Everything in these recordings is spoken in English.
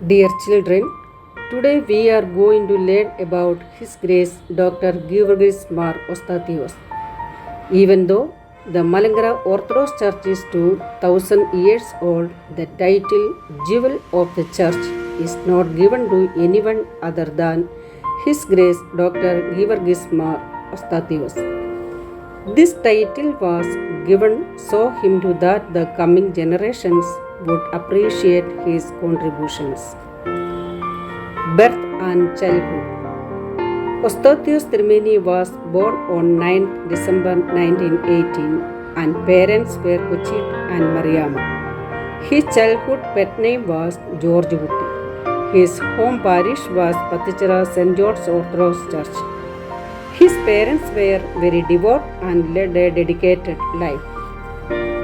Dear children, today we are going to learn about His Grace Dr. Georgis Mar Ostatios. Even though the Malankara Orthodox Church is 2000 years old, the title Jewel of the Church is not given to anyone other than His Grace Dr. Georgis Mar Ostatios. This title was given so him to that the coming generations would appreciate his contributions. Birth and childhood. Ostatios Tirmeni was born on 9th December 1918 and parents were Kochit and Mariama. His childhood pet name was George Gutti. His home parish was Patichara St. George's Orthodox Church. His parents were very devout and led a dedicated life.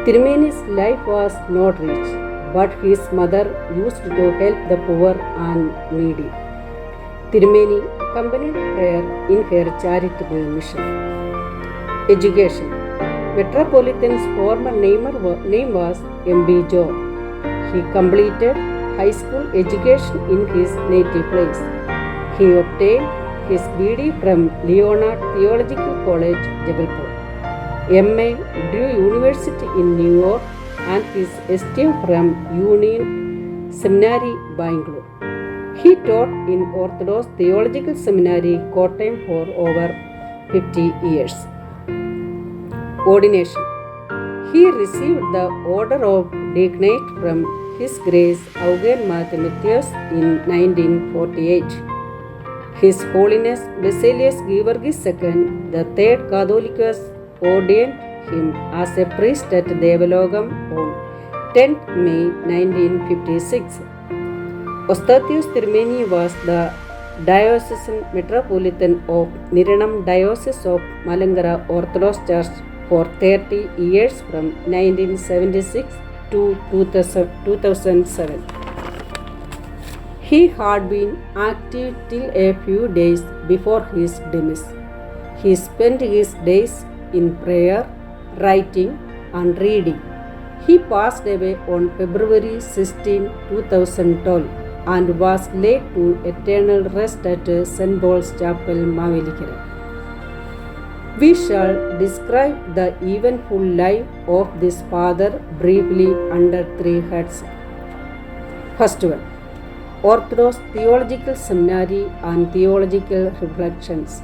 Tirmeni's life was not rich, but his mother used to help the poor and needy. Tirmeni accompanied her in her charitable mission. Education. Metropolitan's former name was M.B. Joe. He completed high school education in his native place. He obtained his B.D. from Leonard Theological College, Jabalpur, M.A. Drew University in New York, and his STM from Union Seminary, Bangalore. He taught in Orthodox Theological Seminary, Kottayam for over 50 years. Ordination. He received the Order of Dignate from His Grace Eugen Mathemathios in 1948. His Holiness Basilius Georgis II, the Third Catholicos, ordained him as a priest at Devalogam on 10th May 1956. Ostatios Tirmeni was the diocesan metropolitan of Niranam Diocese of Malankara Orthodox Church for 30 years from 1976 to 2007. He had been active till a few days before his demise. He spent his days in prayer, writing, and reading. He passed away on February 16, 2012 and was laid to eternal rest at St. Paul's Chapel, Mavelikara. We shall describe the eventful life of this father briefly under three heads. First one, Orthodox Theological Seminary and Theological Reflections.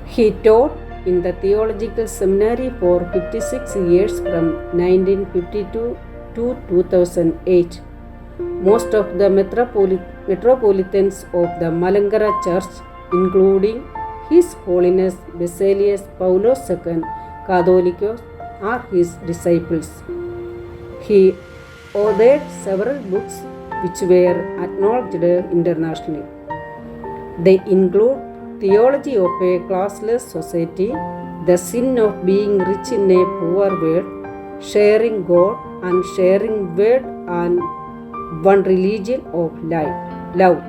He taught in the Theological Seminary for 56 years from 1952 to 2008. Most of the metropolitans of the Malankara Church, including His Holiness Basilius Paulos II Catholicos, are his disciples. He authored several books which were acknowledged internationally. They include Theology of a Classless Society, The Sin of Being Rich in a Poor World, Sharing God and Sharing Word, and One Religion of Love.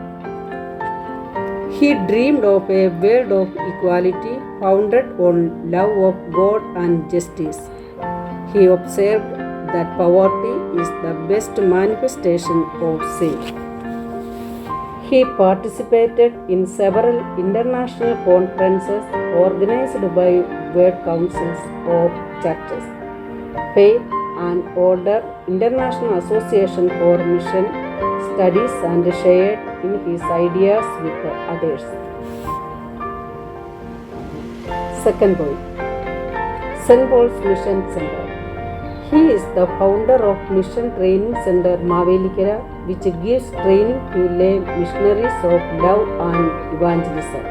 He dreamed of a world of equality founded on love of God and justice. He observed that poverty is the best manifestation of sin. He participated in several international conferences organized by World Councils of Churches, Faith and Order, International Association for Mission Studies, and shared in his ideas with others. Second point, St. Paul's Mission Center. He is the founder of Mission Training Center Mavelikara, which gives training to lay missionaries of love and evangelism.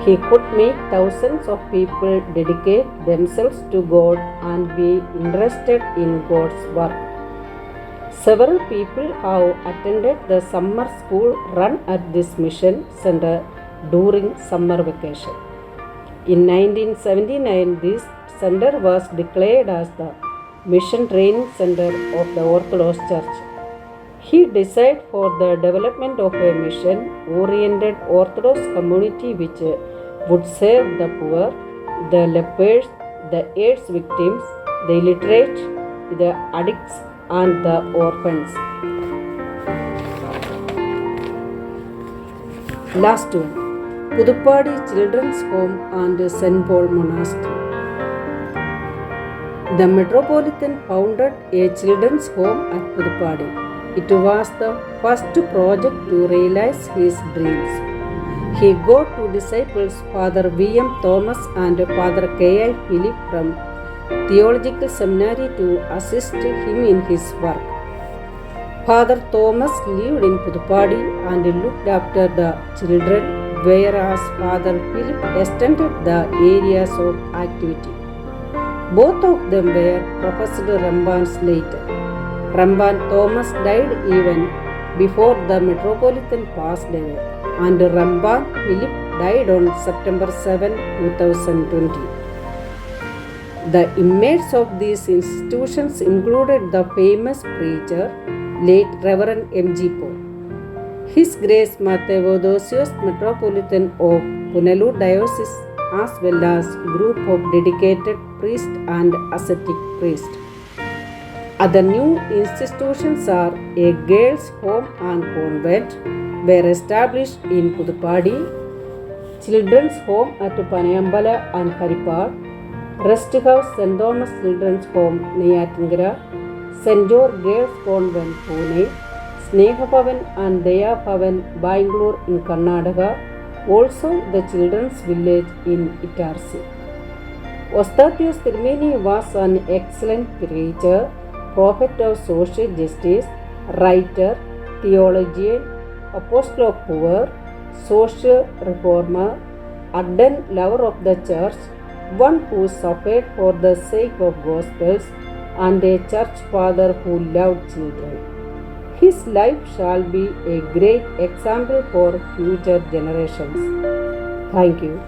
He could make thousands of people dedicate themselves to God and be interested in God's work. Several people have attended the summer school run at this mission center during summer vacation. In 1979, this center was declared as the Mission Training Center of the Orthodox Church. He desired for the development of a mission-oriented Orthodox community which would serve the poor, the lepers, the AIDS victims, the illiterate, the addicts, and the orphans. Last one, Pudupadi Children's Home and St. Paul Monastery. The Metropolitan founded a children's home at Pudupadi. It was the first project to realize his dreams. He got two disciples, Father V.M. Thomas and Father K.I. Philip from Theological Seminary to assist him in his work. Father Thomas lived in Pudupadi and looked after the children, whereas Father Philip extended the areas of activity. Both of them were professed Rambans later. Ramban Thomas died even before the Metropolitan passed away, and Ramban Philip died on September 7, 2020. The inmates of these institutions included the famous preacher, late Reverend M.G. Paul, His Grace Matteo Theodosius, Metropolitan of Punalur Diocese, as well as group of dedicated priests and ascetic priests. Other new institutions are a girls' home and convent were established in Pudupadi, children's home at Panayambala and Haripad, Rest House St. Thomas Children's Home Neyatingara, St. George Girls Convent Pune, Sneha Bhavan and Daya Bhavan Bangalore in Karnataka, also the children's village in Itarsi. Ostatius Tirmeni was an excellent preacher, prophet of social justice, writer, theologian, apostle of poor, social reformer, ardent lover of the church, one who suffered for the sake of gospels, and a church father who loved children. His life shall be a great example for future generations. Thank you.